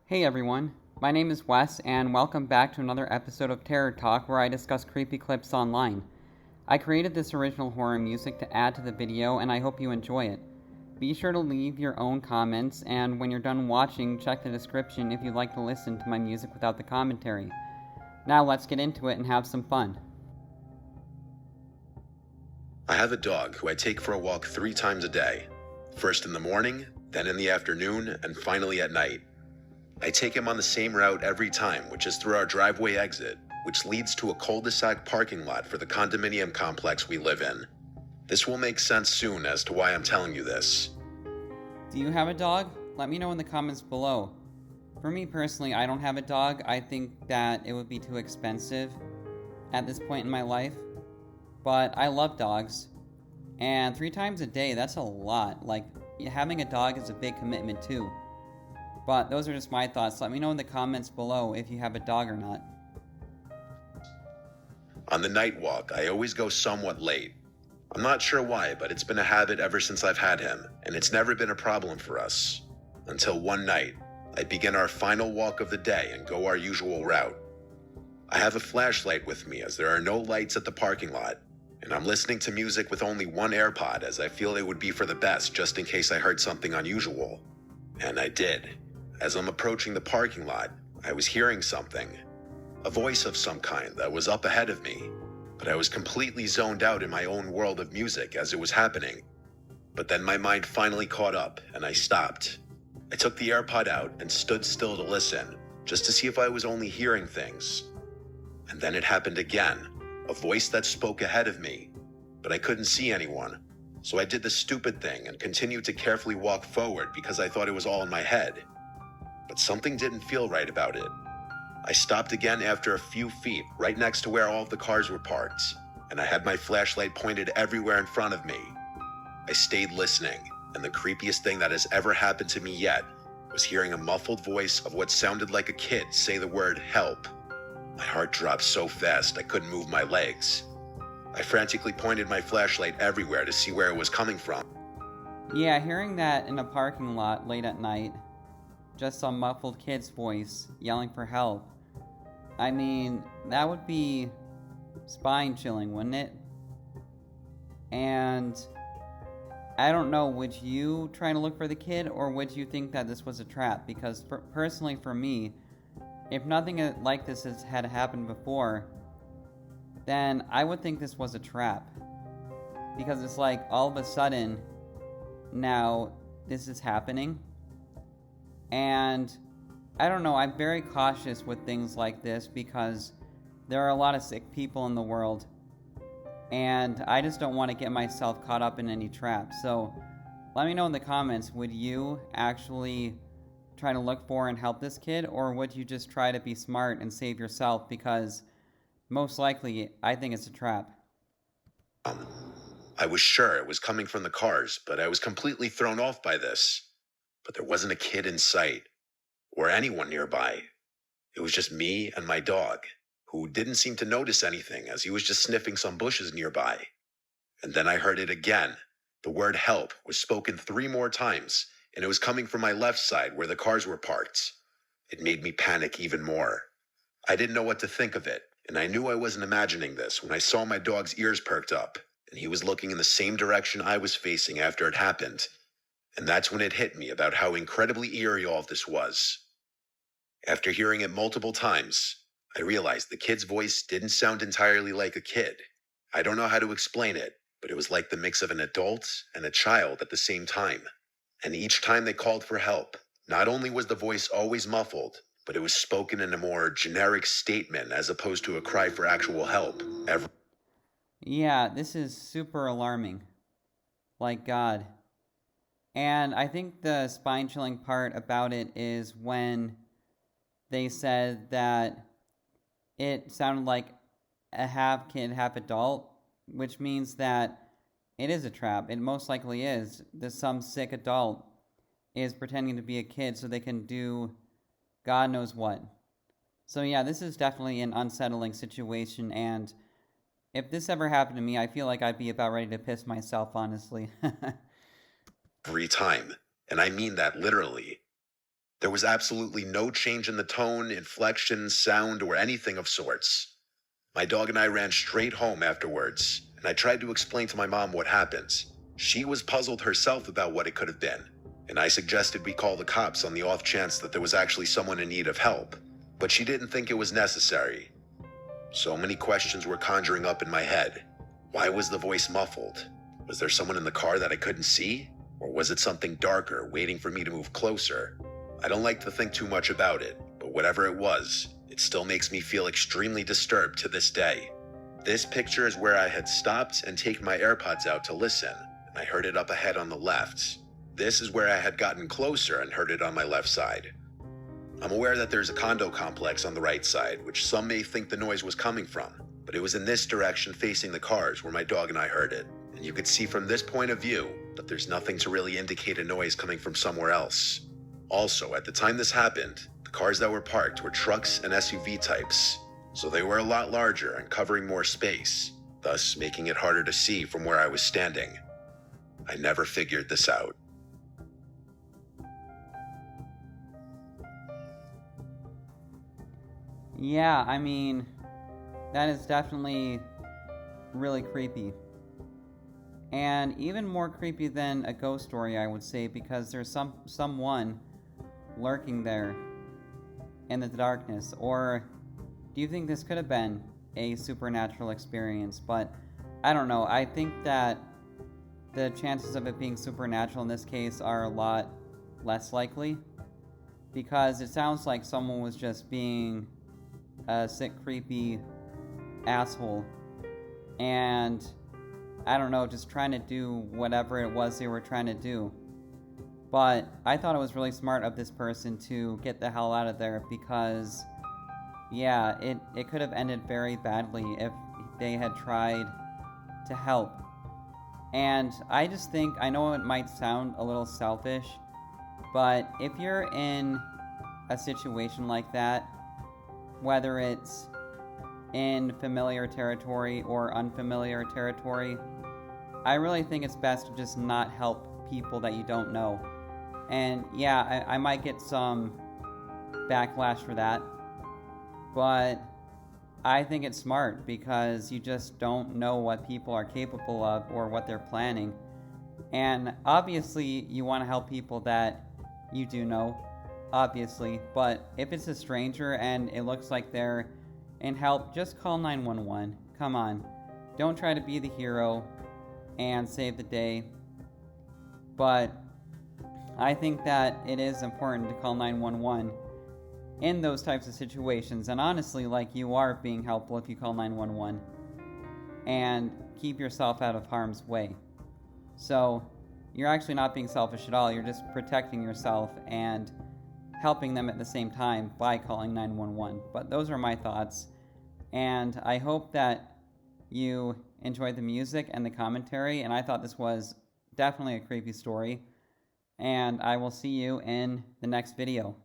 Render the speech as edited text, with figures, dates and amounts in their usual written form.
Hey everyone, my name is Wes, and welcome back to another episode of Terror Talk where I discuss creepy clips online. I created this original horror music to add to the video, and I hope you enjoy it. Be sure to leave your own comments, and when you're done watching, check the description if you'd like to listen to my music without the commentary. Now let's get into it and have some fun. I have a dog who I take for a walk 3 times a day. First in the morning, then in the afternoon, and finally at night. I take him on the same route every time, which is through our driveway exit, which leads to a cul-de-sac parking lot for the condominium complex we live in. This will make sense soon as to why I'm telling you this. Do you have a dog? Let me know in the comments below. For me personally, I don't have a dog. I think that it would be too expensive at this point in my life. But I love dogs. And 3 times a day, that's a lot. Like, having a dog is a big commitment too. But those are just my thoughts. Let me know in the comments below if you have a dog or not. On the night walk, I always go somewhat late. I'm not sure why, but it's been a habit ever since I've had him, and it's never been a problem for us. Until one night, I begin our final walk of the day and go our usual route. I have a flashlight with me as there are no lights at the parking lot, and I'm listening to music with only one AirPod as I feel it would be for the best just in case I heard something unusual. And I did. As I'm approaching the parking lot, I was hearing something. A voice of some kind that was up ahead of me, but I was completely zoned out in my own world of music as it was happening. But then my mind finally caught up, and I stopped. I took the AirPod out and stood still to listen, just to see if I was only hearing things. And then it happened again, a voice that spoke ahead of me, but I couldn't see anyone. So I did the stupid thing and continued to carefully walk forward because I thought it was all in my head. But something didn't feel right about it. I stopped again after a few feet, right next to where all of the cars were parked, and I had my flashlight pointed everywhere in front of me. I stayed listening, and the creepiest thing that has ever happened to me yet was hearing a muffled voice of what sounded like a kid say the word help. My heart dropped so fast I couldn't move my legs. I frantically pointed my flashlight everywhere to see where it was coming from. Yeah, hearing that in a parking lot late at night, just some muffled kid's voice yelling for help. I mean, that would be spine chilling, wouldn't it? And I don't know, would you try to look for the kid, or would you think that this was a trap? Because personally for me, if nothing like this had happened before, then I would think this was a trap. Because it's like all of a sudden, now this is happening. And I don't know, I'm very cautious with things like this because there are a lot of sick people in the world, and I just don't want to get myself caught up in any traps. So let me know in the comments, would you actually try to look for and help this kid, or would you just try to be smart and save yourself? Because most likely, I think it's a trap. I was sure it was coming from the cars, but I was completely thrown off by this. But there wasn't a kid in sight, or anyone nearby. It was just me and my dog, who didn't seem to notice anything as he was just sniffing some bushes nearby. And then I heard it again. The word help was spoken 3 more times, and it was coming from my left side where the cars were parked. It made me panic even more. I didn't know what to think of it, and I knew I wasn't imagining this when I saw my dog's ears perked up, and he was looking in the same direction I was facing after it happened. And that's when it hit me about how incredibly eerie all of this was. After hearing it multiple times, I realized the kid's voice didn't sound entirely like a kid. I don't know how to explain it, but it was like the mix of an adult and a child at the same time. And each time they called for help, not only was the voice always muffled, but it was spoken in a more generic statement as opposed to a cry for actual help. Yeah, this is super alarming. Like God. And I think the spine chilling part about it is when they said that it sounded like a half kid, half adult, which means that it is a trap. It most likely is. That some sick adult is pretending to be a kid so they can do God knows what. So yeah, this is definitely an unsettling situation, and if this ever happened to me, I feel like I'd be about ready to piss myself, honestly. Every time, and I mean that literally. There was absolutely no change in the tone, inflection, sound, or anything of sorts. My dog and I ran straight home afterwards, and I tried to explain to my mom what happened. She was puzzled herself about what it could have been, and I suggested we call the cops on the off chance that there was actually someone in need of help, but she didn't think it was necessary. So many questions were conjuring up in my head. Why was the voice muffled? Was there someone in the car that I couldn't see? Or was it something darker waiting for me to move closer? I don't like to think too much about it, but whatever it was, it still makes me feel extremely disturbed to this day. This picture is where I had stopped and taken my AirPods out to listen, and I heard it up ahead on the left. This is where I had gotten closer and heard it on my left side. I'm aware that there's a condo complex on the right side, which some may think the noise was coming from, but it was in this direction facing the cars where my dog and I heard it, and you could see from this point of view that there's nothing to really indicate a noise coming from somewhere else. Also, at the time this happened, the cars that were parked were trucks and SUV types, so they were a lot larger and covering more space, thus making it harder to see from where I was standing. I never figured this out. Yeah, I mean, that is definitely really creepy. And even more creepy than a ghost story, I would say, because there's someone lurking there in the darkness. Or do you think this could have been a supernatural experience? But I don't know. I think that the chances of it being supernatural in this case are a lot less likely, because it sounds like someone was just being a sick, creepy asshole, and I don't know, just trying to do whatever it was they were trying to do. But I thought it was really smart of this person to get the hell out of there, because yeah, it could have ended very badly if they had tried to help. And I just think, I know it might sound a little selfish, but if you're in a situation like that, whether it's in familiar territory or unfamiliar territory, I really think it's best to just not help people that you don't know. And yeah, I might get some backlash for that, but I think it's smart, because you just don't know what people are capable of or what they're planning. And obviously you want to help people that you do know, obviously, but if it's a stranger and it looks like they're in help, just call 911. Come on. Don't try to be the hero and save the day. But I think that it is important to call 911 in those types of situations. And honestly, like, you are being helpful if you call 911 and keep yourself out of harm's way. So you're actually not being selfish at all. You're just protecting yourself and helping them at the same time by calling 911. But those are my thoughts, and I hope that you enjoyed the music and the commentary, and I thought this was definitely a creepy story, and I will see you in the next video.